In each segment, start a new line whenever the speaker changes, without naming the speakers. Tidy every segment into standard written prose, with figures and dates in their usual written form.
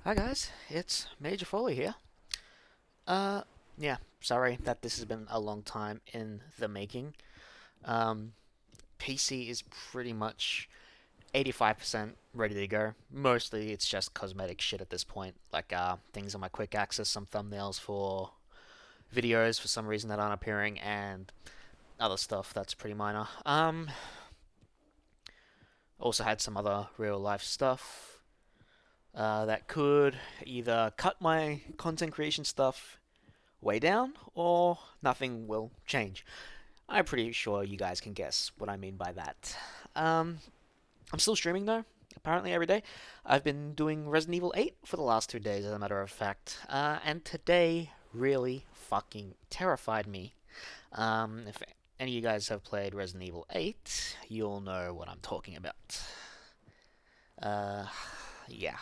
Hi guys, it's Major Foley here. Yeah, sorry that this has been a long time in the making. Um, PC is pretty much 85% ready to go. Mostly it's just cosmetic shit at this point, like things on my quick access, some thumbnails for videos for some reason that aren't appearing, and other stuff that's pretty minor. Also had some other real life stuff that could either cut my content creation stuff way down, or nothing will change. I'm pretty sure you guys can guess what I mean by that. Um, I'm still streaming though, apparently every day. I've been doing Resident Evil 8 for the last 2 days, as a matter of fact, and today really fucking terrified me. If any of you guys have played Resident Evil 8, you'll know what I'm talking about. Uh, yeah,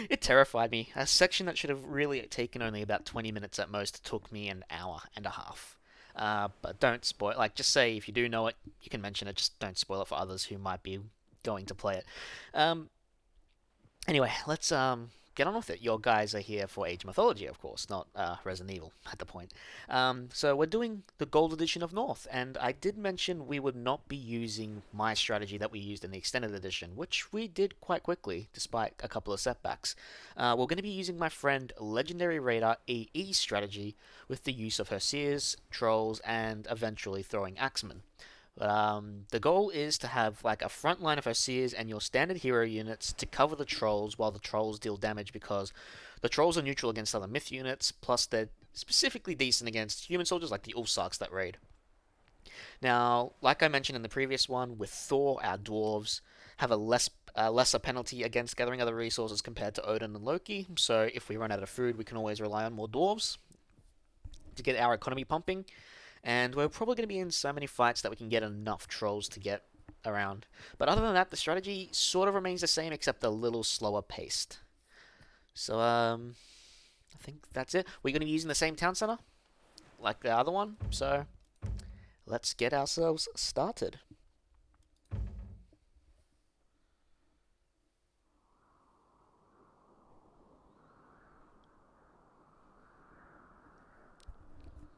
it terrified me. A section that should have really taken only about 20 minutes at most took me an hour and a half. But don't spoil. Like, just say if you do know it, you can mention it. Just don't spoil it for others who might be going to play it. Um, Anyway, let's get on with it. Your guys are here for Age Mythology, of course, not Resident Evil at the point. So we're doing the Gold Edition of North, and I did mention we would not be using my strategy that we used in the Extended Edition, which we did quite quickly, despite a couple of setbacks. We're going to be using my friend LegendaryRaider EE strategy with the use of Hersirs, trolls, and eventually throwing axemen. The goal is to have like a front line of Hersirs and your standard hero units to cover the trolls while the trolls deal damage, because the trolls are neutral against other myth units, plus they're specifically decent against human soldiers like the Ulsarks that raid. Now, like I mentioned in the previous one, with Thor, our dwarves have a lesser penalty against gathering other resources compared to Odin and Loki, so if we run out of food, we can always rely on more dwarves to get our economy pumping. And we're probably going to be in so many fights that we can get enough trolls to get around. But other than that, the strategy sort of remains the same, except a little slower paced. So, I think that's it. We're going to be using the same town center, like the other one. So, let's get ourselves started.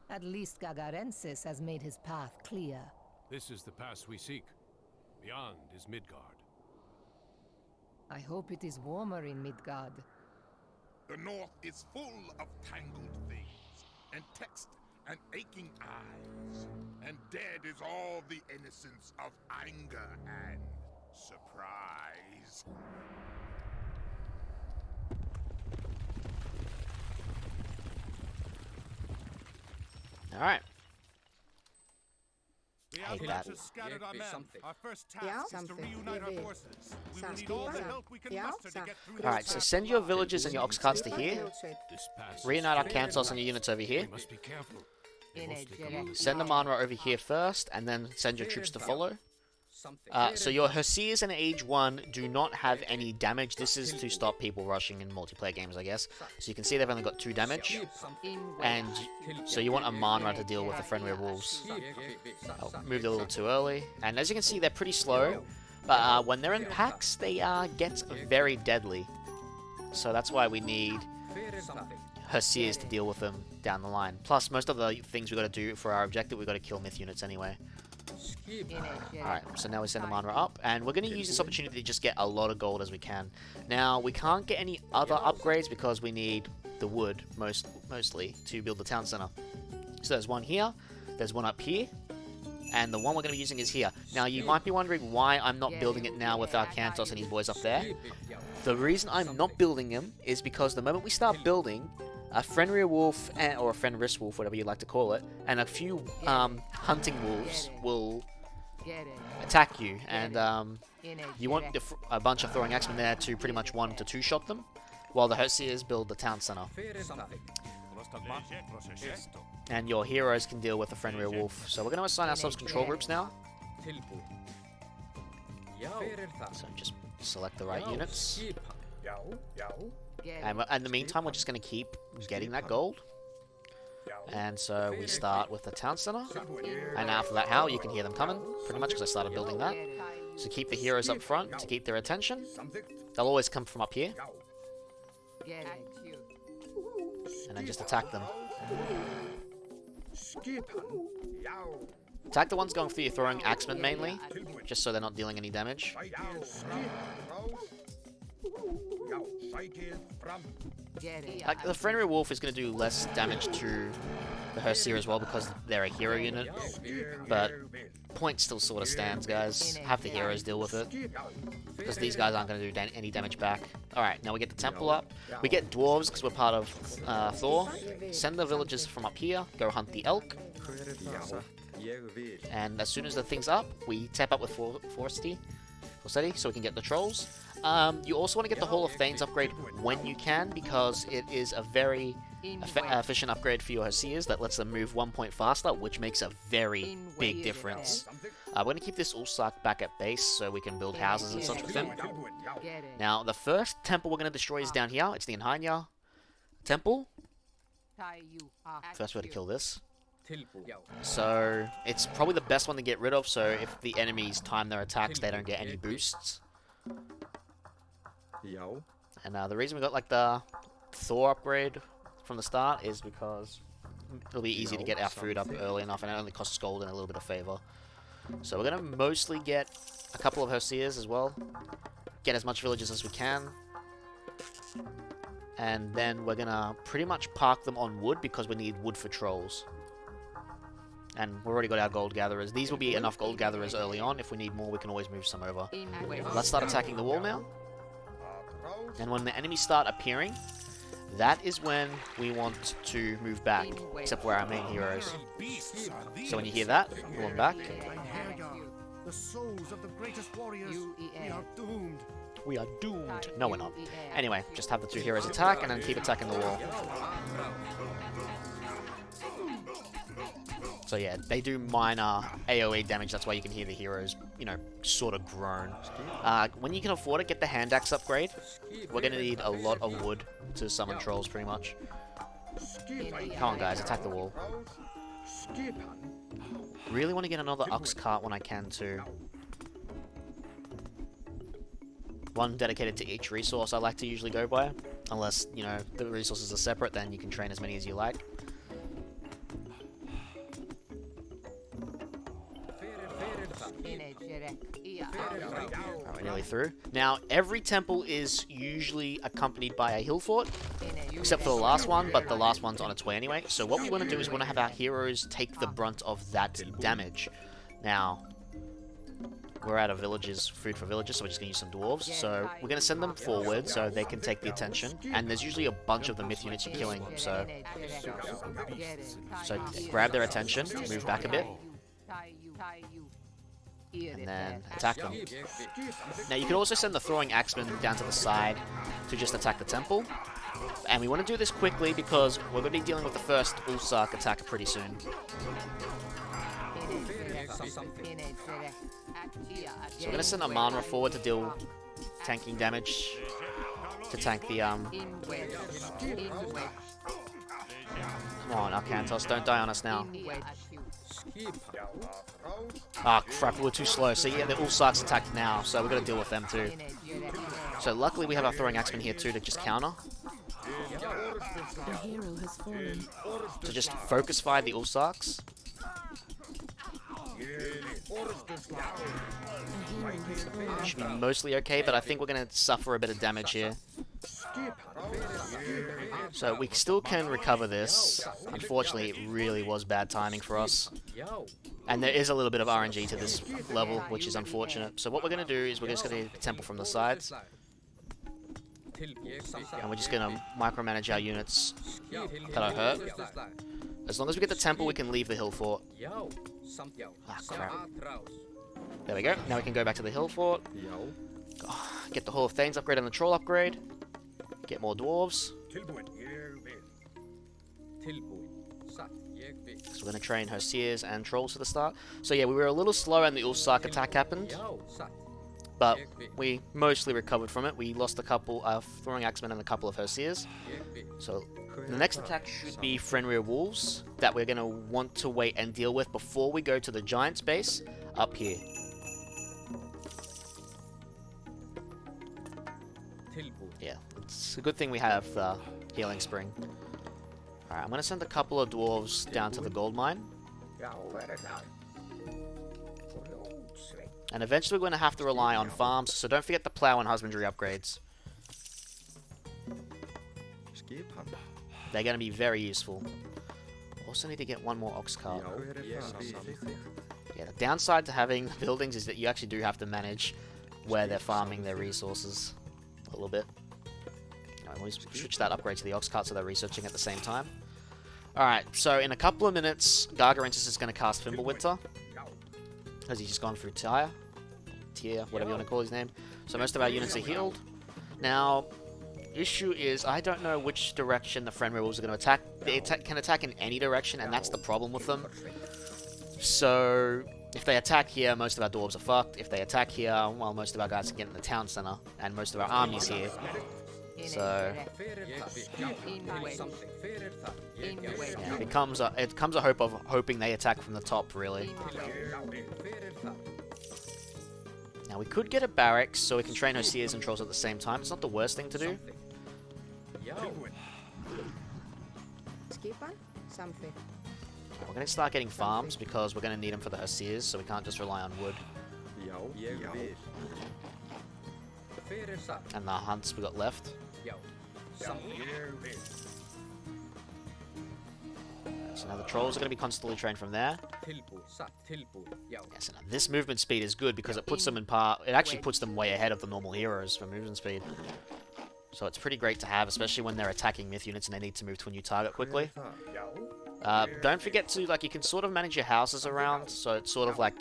At least Gagarensis has made his path clear.
This is the pass we seek. Beyond is Midgard.
I hope it is warmer in Midgard.
The North is full of tangled things, and text and aching eyes, and dead is all the innocence of anger and surprise.
Alright.
We
Hate
have
that.
much scattered our men. Our first task
Yeah,
is to
something.
reunite our
Yeah.
forces. We will need all the help we can muster to get through this
Alright, so
path
send your
alive.
villagers and your ox carts to here.
This pass
Reunite
is
Arkantaos and your units over here.
We must be careful. They mostly come out
Send Amanra over here first, and then send your troops to follow. So your Hersirs in Age 1 do not have any damage. This is to stop people rushing in multiplayer games, I guess. So you can see they've only got 2 damage. And so you want Amanra to deal with the Fenrir wolves. Oh, moved a little too early. And as you can see, they're pretty slow. But when they're in packs, they get very deadly. So that's why we need Hersirs to deal with them down the line. Plus, most of the things we got to do for our objective, we got to kill myth units anyway. Alright, so now we send Amanra up, and we're going to use this opportunity to just get a lot of gold as we can. Now, we can't get any other upgrades because we need the wood, mostly, to build the town center. So there's one here, there's one up here, and the one we're going to be using is here. Now, you might be wondering why I'm not building it now with Arkantaos and his boys up there. The reason I'm not building him is because the moment we start building, a Fenrir wolf, or a Fenris wolf, whatever you like to call it, and a few hunting wolves will attack you, and you want a bunch of throwing axemen there to pretty much 1 to 2 shot them, while the Hersirs build the town center. And your heroes can deal with the Fenrir wolf. So we're going to assign ourselves control groups now. So just select the right units. And in the meantime, we're just going to keep getting that gold. And so we start with the town center. And after that howl, you can hear them coming, pretty much, because I started building that. So keep the heroes up front to keep their attention. They'll always come from up here. And then just attack them. Attack the ones going through your throwing axemen mainly, just so they're not dealing any damage. Like, the Fenrir Wolf is going to do less damage to the Hersir as well because they're a hero unit, but point still sort of stands, guys. Have the heroes deal with it, because these guys aren't going to do any damage back. Alright, now we get the temple up. We get dwarves because we're part of Thor. Send the villagers from up here, go hunt the elk. And as soon as the thing's up, we tap up with Forcety, so we can get the trolls. You also want to get the Hall of Thanes upgrade when you can, because it is a very efficient upgrade for your Hersirs that lets them move 1 point faster, which makes a very big difference. We're going to keep this Ulsak back at base so we can build houses and such with him. Now, the first temple we're going to destroy is down here. It's the Einherjar temple. First way to kill this. So, it's probably the best one to get rid of, so if the enemies time their attacks, they don't get any boosts. And the reason we got like the Thor upgrade from the start is because it'll be easy to get our food up early enough, and it only costs gold and a little bit of favor. So we're gonna mostly get a couple of Hersirs as well, get as much villages as we can, and then we're gonna pretty much park them on wood because we need wood for trolls. And we've already got our gold gatherers. These will be enough gold gatherers early on. If we need more, we can always move some over. Let's start attacking the wall now. And when the enemies start appearing, that is when we want to move back, except for our main heroes. So when you hear that, move on back.
The souls of the greatest warriors, we are doomed.
We are doomed. No, we're not. Anyway, just have the two heroes attack and then keep attacking the wall. So yeah, they do minor AoE damage, that's why you can hear the heroes, you know, sort of groan. When you can afford it, get the hand axe upgrade. We're going to need a lot of wood to summon trolls, pretty much. Come on, guys, attack the wall. Really want to get another ox cart when I can, too. One dedicated to each resource I like to usually go by. Unless, you know, the resources are separate, then you can train as many as you like. We're nearly through. Now, every temple is usually accompanied by a hill fort, except for the last one, but the last one's on its way anyway. So what we want to do is we want to have our heroes take the brunt of that damage. Now, we're out of villages, food for villagers, so we're just going to use some dwarves. So we're going to send them forward so they can take the attention. And there's usually a bunch of the myth units you're killing, so grab their attention, move back a bit, and then attack them. Now you can also send the throwing axemen down to the side to just attack the temple. And we want to do this quickly because we're going to be dealing with the first Ulsak attack pretty soon. So we're going to send Amanra forward to deal tanking damage, to tank the Come on, Arkantaos, don't die on us now. Ah, crap, we were too slow. So yeah, the Ulsaks attacked now, so we've got to deal with them too. So luckily we have our throwing axemen here too to just counter.
A hero has fallen.
So just focus fire the Ulsaks. Should be mostly okay, but I think we're going to suffer a bit of damage here. So we still can recover this. Unfortunately, it really was bad timing for us. And there is a little bit of RNG to this level, which is unfortunate. So what we're going to do is we're just going to temple from the sides. And we're just going to micromanage our units that are hurt. As long as we get the temple, we can leave the hill fort. Ah, crap. There we go. Now we can go back to the hill fort. Get the Hall of Thanes upgrade and the troll upgrade. Get more dwarves. So we're going to train Hersirs and trolls for the start. So yeah, we were a little slow and the Ulsak attack happened. But we mostly recovered from it. We lost a couple of throwing axemen and a couple of Hersirs. So the next attack should be Fenrir wolves that we're going to want to wait and deal with before we go to the giant's base up here. Yeah, It's a good thing we have the healing spring. Alright, I'm going to send a couple of dwarves down to the gold mine. And eventually we're going to have to rely on farms, so don't forget the plow and husbandry upgrades. They're going to be very useful. Also need to get one more ox cart. Yeah, the downside to having buildings is that you actually do have to manage where they're farming their resources a little bit. Alright, we'll switch that upgrade to the ox cart so they're researching at the same time. Alright, so in a couple of minutes, Gargarensis is going to cast Fimbulwinter. Because he's just gone through Tyr, whatever you want to call his name. So most of our units are healed. Now, issue is, I don't know which direction the Fenrir wolves are going to attack. They can attack in any direction, and that's the problem with them. So, if they attack here, most of our dwarves are fucked. If they attack here, well, most of our guys can get in the town center, and most of our army's here. So, yeah, it becomes a hope of hoping they attack from the top, really. Now, we could get a barracks, so we can train Hersirs and trolls at the same time. It's not the worst thing to do. We're going to start getting farms, because we're going to need them for the Hersirs, so we can't just rely on wood. And the hunts we got left. So now the trolls are going to be constantly trained from there. Yes, and this movement speed is good because it puts them in it actually puts them way ahead of the normal heroes for movement speed. So it's pretty great to have, especially when they're attacking myth units and they need to move to a new target quickly. Don't forget to, like, you can sort of manage your houses around, so it sort of, like,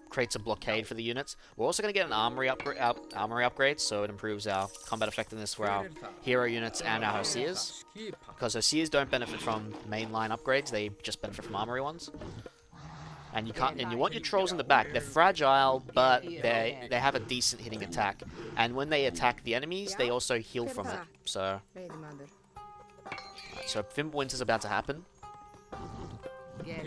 creates a blockade for the units. We're also going to get an armory upgrade, so it improves our combat effectiveness for our hero units and our Hersirs. Because Hersirs don't benefit from mainline upgrades, they just benefit from armory ones. And you want your trolls in the back. They're fragile, but they have a decent hitting attack. And when they attack the enemies, they also heal from it. So Fimbulwinter's about to happen.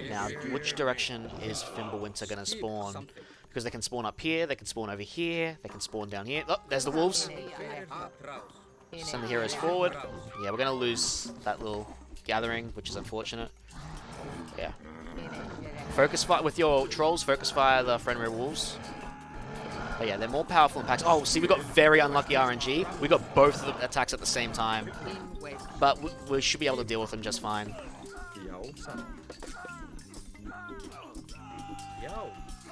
Now, which direction is Fimbulwinter going to spawn? Because they can spawn up here, they can spawn over here, they can spawn down here. Oh, there's the wolves. Send the heroes forward. Yeah, we're going to lose that little gathering, which is unfortunate. Yeah. Focus fire with your trolls, focus fire the Fenrir wolves. But yeah, they're more powerful in packs. Oh, see, we got very unlucky RNG. We got both of the attacks at the same time. But we should be able to deal with them just fine.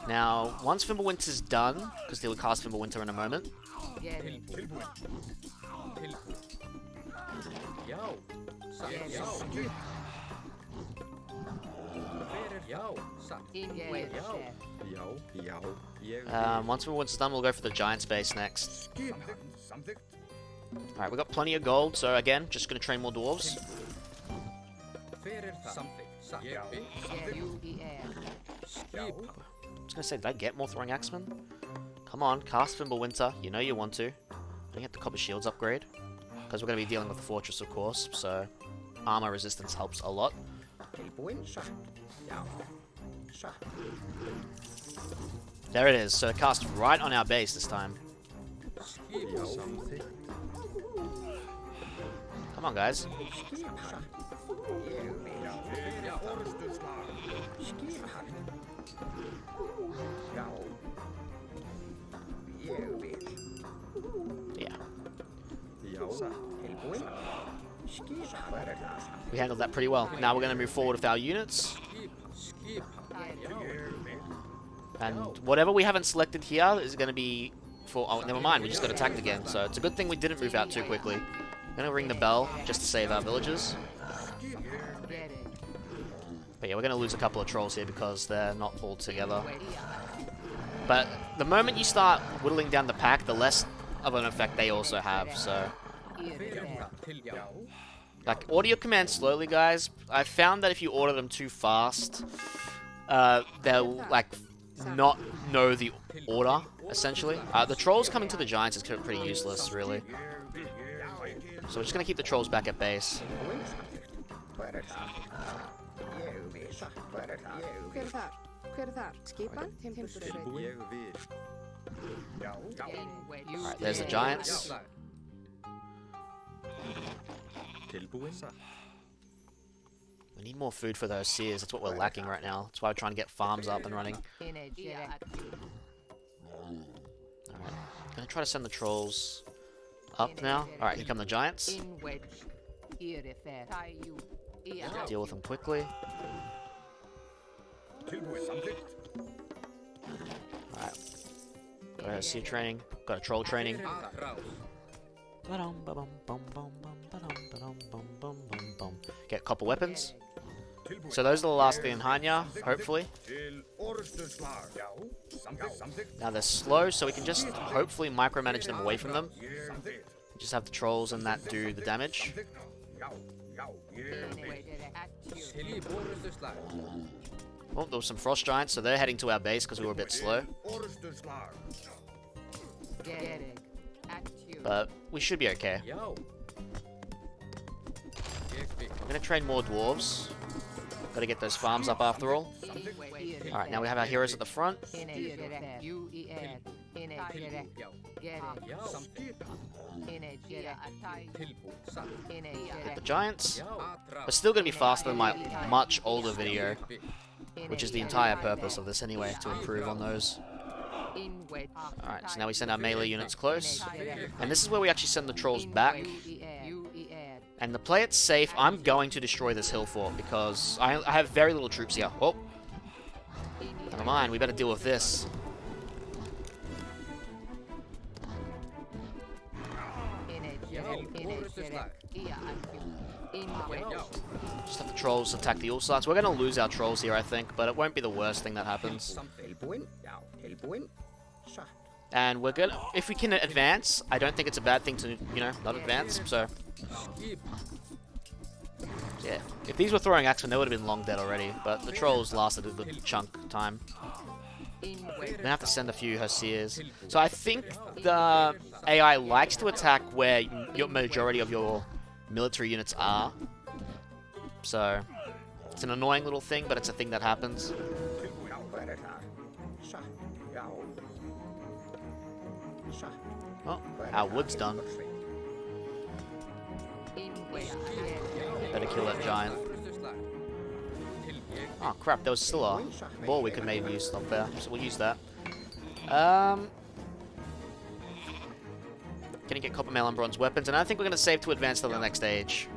Now, once Fimbulwinter's done, because they'll cast Fimbulwinter in a moment. Once Fimbulwinter's done, we'll go for the giant space next. Alright, we got plenty of gold, so again, just going to train more dwarves. I was going to say, did I get more throwing axemen? Come on, cast Fimbulwinter. You know you want to. Don't get the copper shields upgrade. Because we're going to be dealing with the fortress, of course, so armor resistance helps a lot. There it is. So it cast right on our base this time. Come on, guys. Yeah. We handled that pretty well. Now we're going to move forward with our units. And whatever we haven't selected here is going to be for... Oh, never mind. We just got attacked again. So it's a good thing we didn't move out too quickly. I'm going to ring the bell just to save our villagers. But yeah, we're going to lose a couple of trolls here because they're not all together. But the moment you start whittling down the pack, the less of an effect they also have, so... Like, order your commands slowly, guys. I've found that if you order them too fast, they'll, like, not know the order, essentially. The trolls coming to the giants is pretty useless, really. So we're just going to keep the trolls back at base. Alright, there's the giants. We need more food for those Hersirs. That's what we're lacking right now. That's why we're trying to get farms up and running. Alright. Gonna try to send the trolls up now. Alright, here come the giants. Deal with them quickly. Alright. Got a Hersir training. Got a troll training. Get copper weapons. So those are the last of the Einherjar, hopefully. Now they're slow, so we can just hopefully micromanage them away from them. Just have the trolls and that do the damage. Oh, there was some frost giants, so they're heading to our base because we were a bit slow. But we should be okay. I'm gonna train more dwarves. Gotta get those farms up after all. Alright, now we have our heroes at the front. Hit the giants. We're still gonna be faster than my much older video, which is the entire purpose of this anyway, to improve on those. Alright, so now we send our melee units close. And this is where we actually send the trolls back. And to play it safe, I'm going to destroy this hill fort because I have very little troops here. Oh! Never mind, we better deal with this. Just have the trolls attack the Ulsarks. We're going to lose our trolls here, I think, but it won't be the worst thing that happens. And we're gonna, if we can advance, I don't think it's a bad thing to, you know, not advance, so. Yeah, if these were throwing axemen, they would have been long dead already, but the trolls lasted a good chunk of time. We're gonna have to send a few Hersirs. So I think the AI likes to attack where your majority of your military units are. So, it's an annoying little thing, but it's a thing that happens. Oh, our wood's done. Better kill that giant. Oh crap, there was still a ball we could maybe use up there, so we'll use that. Gonna get copper mail and bronze weapons, and I think we're gonna save to advance to the next stage.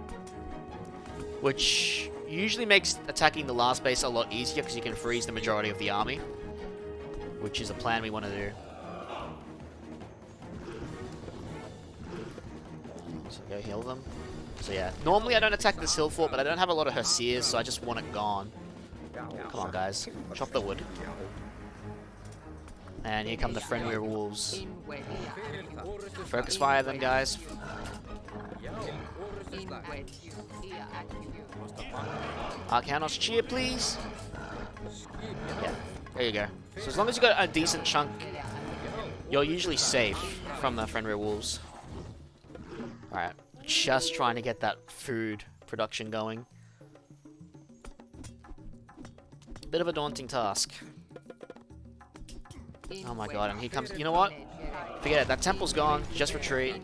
Which usually makes attacking the last base a lot easier because you can freeze the majority of the army. Which is a plan we want to do. So go heal them. So yeah, normally I don't attack this hill fort, but I don't have a lot of Hersirs, so I just want it gone. Come on, guys. Chop the wood. And here come the Fenrir wolves. Focus fire them, guys. Arkantaos, cheer, please. Yeah, there you go. So as long as you got a decent chunk, you're usually safe from the Fenrir wolves. Alright, just trying to get that food production going. Bit of a daunting task. Oh my god, and he comes. You know what? Forget it, that temple's gone. Just retreat.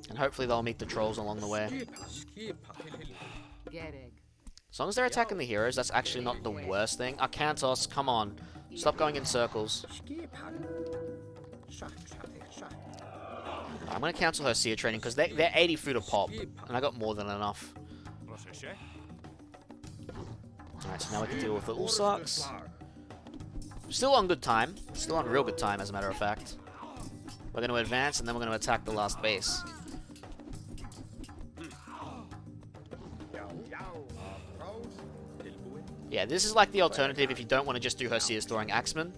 And hopefully they'll meet the trolls along the way. As long as they're attacking the heroes, that's actually not the worst thing. Arkantaos, come on. Stop going in circles. I'm going to cancel Hersir training because they're 80 food a pop. And I got more than enough. Alright, so now we can deal with the Ulsarks. Still on good time. Still on real good time, as a matter of fact. We're going to advance and then we're going to attack the last base. Yeah, this is like the alternative if you don't want to just do Hersirs throwing axemen.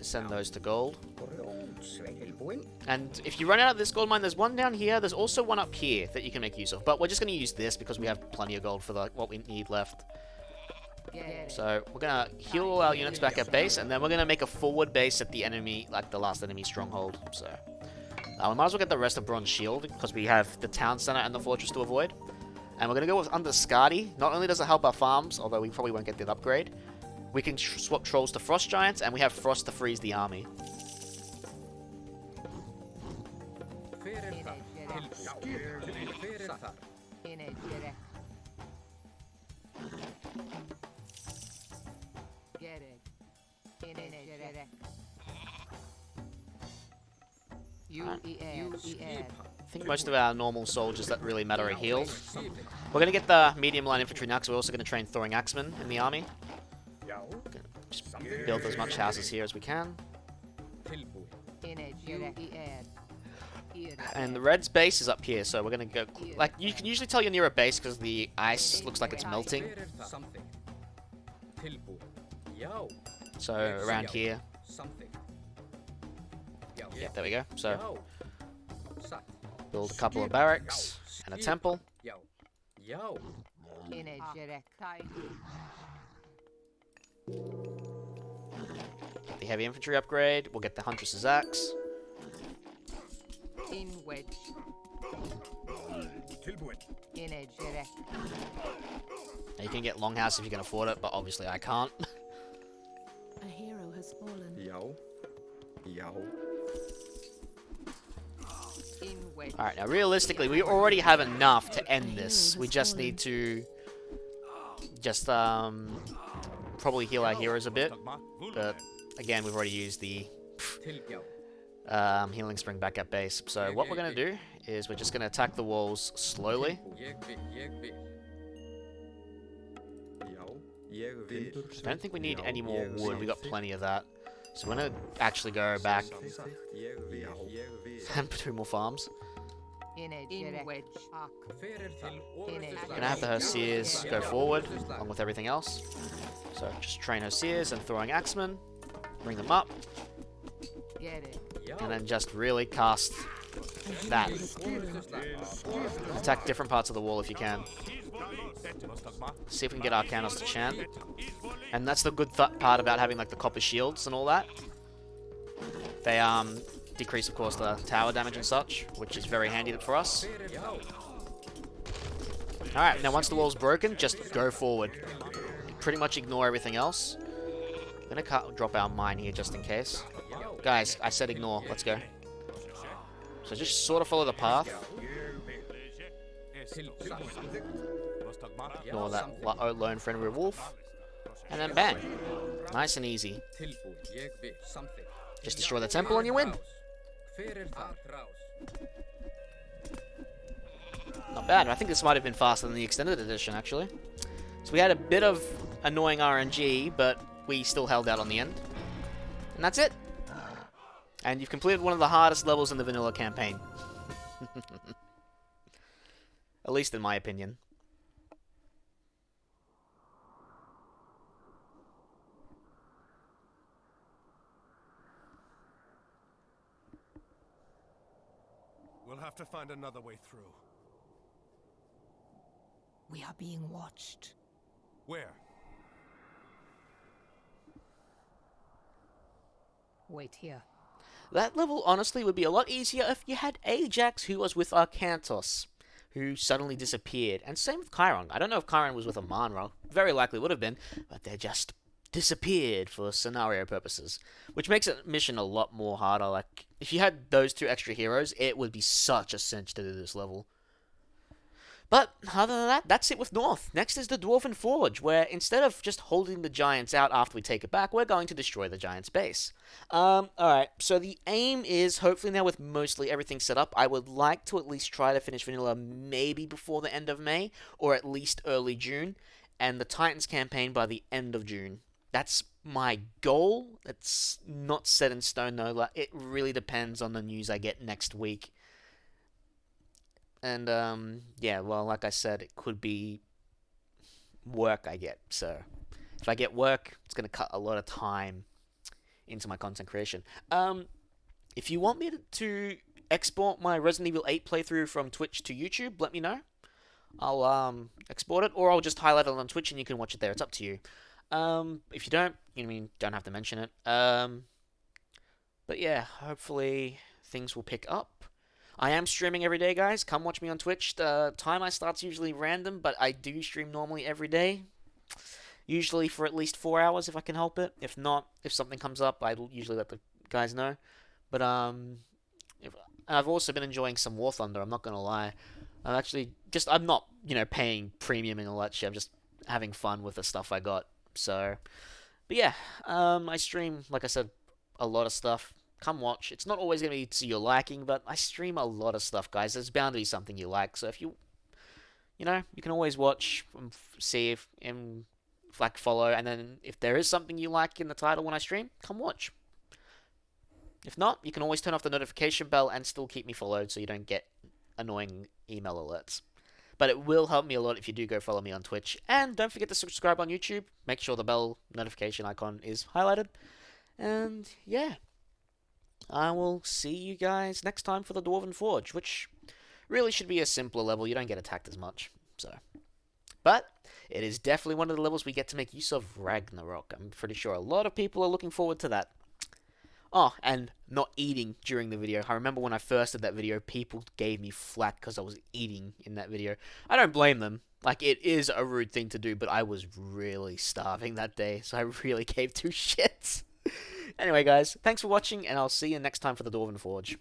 Send those to gold. And if you run out of this gold mine, there's one down here. There's also one up here that you can make use of. But we're just going to use this because we have plenty of gold for what we need left. So we're going to heal all our units back at base. And then we're going to make a forward base at the enemy, like the last enemy stronghold. So we might as well get the rest of Bronze Shield because we have the town center and the fortress to avoid. And we're going to go with Under Skadi. Not only does it help our farms, although we probably won't get that upgrade, We can swap trolls to frost giants, and we have frost to freeze the army. I think most of our normal soldiers that really matter are healed. We're going to get the medium line infantry now, because we're also going to train throwing axemen in the army. Just build as much houses here as we can. And the red's base is up here, so we're going to go... Like, you can usually tell you're near a base because the ice looks like it's melting. So, around here. Yeah, there we go. So, build a couple of barracks and a temple. The heavy infantry upgrade. We'll get the huntress's axe. Now you can get longhouse if you can afford it, but obviously I can't.
A hero has fallen.
Alright, now realistically, we already have enough to end this. We just need to just probably heal our heroes a bit. But again, we've already used the healing spring back at base. So what we're going to do is we're just going to attack the walls slowly. I don't think we need any more wood. We got plenty of that. So we're going to actually go back and do more farms. Gonna have the Hersirs go forward, along with everything else. So just train Hersirs and throwing axemen, bring them up, and then just really cast that. Attack different parts of the wall if you can. See if we can get Arkantaos to chant. And that's the good part about having like the copper shields and all that. They decrease, of course, the tower damage and such, which is very handy for us. Alright, now once the wall's broken, just go forward. Pretty much ignore everything else. I'm gonna drop our mine here just in case. Guys, I said ignore. Let's go. So just sort of follow the path. Ignore that lone friendly wolf. And then bang. Nice and easy. Just destroy the temple and you win. Not bad. I think this might have been faster than the extended edition, actually. So we had a bit of annoying RNG, but we still held out on the end. And that's it. And you've completed one of the hardest levels in the vanilla campaign. At least in my opinion.
We'll have to find another way through.
We are being watched.
Where?
Wait here.
That level, honestly, would be a lot easier if you had Ajax, who was with Arkantaos, who suddenly disappeared. And same with Chiron. I don't know if Chiron was with Amanra. Very likely would have been, but they just disappeared for scenario purposes. Which makes a mission a lot more harder. Like, if you had those two extra heroes, it would be such a cinch to do this level. But, other than that, that's it with North. Next is the Dwarven Forge, where instead of just holding the giants out after we take it back, we're going to destroy the giants' base. Alright, so the aim is, hopefully now with mostly everything set up, I would like to at least try to finish Vanilla maybe before the end of May, or at least early June, and the Titans campaign by the end of June. That's my goal. It's not set in stone, though. Like, it really depends on the news I get next week. And, yeah, well, like I said, it could be work I get. So, if I get work, it's going to cut a lot of time into my content creation. If you want me to export my Resident Evil 8 playthrough from Twitch to YouTube, let me know. I'll, export it, or I'll just highlight it on Twitch and you can watch it there. It's up to you. If you don't, don't have to mention it. But yeah, hopefully things will pick up. I am streaming every day, guys. Come watch me on Twitch. The time I start's usually random, but I do stream normally every day. usually for at least 4 hours if I can help it. If not, if something comes up, I usually let the guys know. But I've also been enjoying some War Thunder. I'm not gonna lie. I'm not paying premium and all that shit. I'm just having fun with the stuff I got. So, but yeah, I stream, like I said, a lot of stuff. Come watch. It's not always gonna be to your liking, but I stream a lot of stuff, guys. There's bound to be something you like. So if you can always watch and see if and like follow, and then if there is something you like in the title when I stream, come watch. If not, you can always turn off the notification bell and still keep me followed so you don't get annoying email alerts. But it will help me a lot if you do go follow me on Twitch. And don't forget to subscribe on YouTube. Make sure the bell notification icon is highlighted. And yeah, I will see you guys next time for the Dwarven Forge, which really should be a simpler level. You don't get attacked as much. But it is definitely one of the levels we get to make use of Ragnarok. I'm pretty sure a lot of people are looking forward to that. Oh, and not eating during the video. I remember when I first did that video, people gave me flack because I was eating in that video. I don't blame them. Like, it is a rude thing to do, but I was really starving that day, so I really gave two shits. Anyway, guys, thanks for watching, and I'll see you next time for the Dwarven Forge.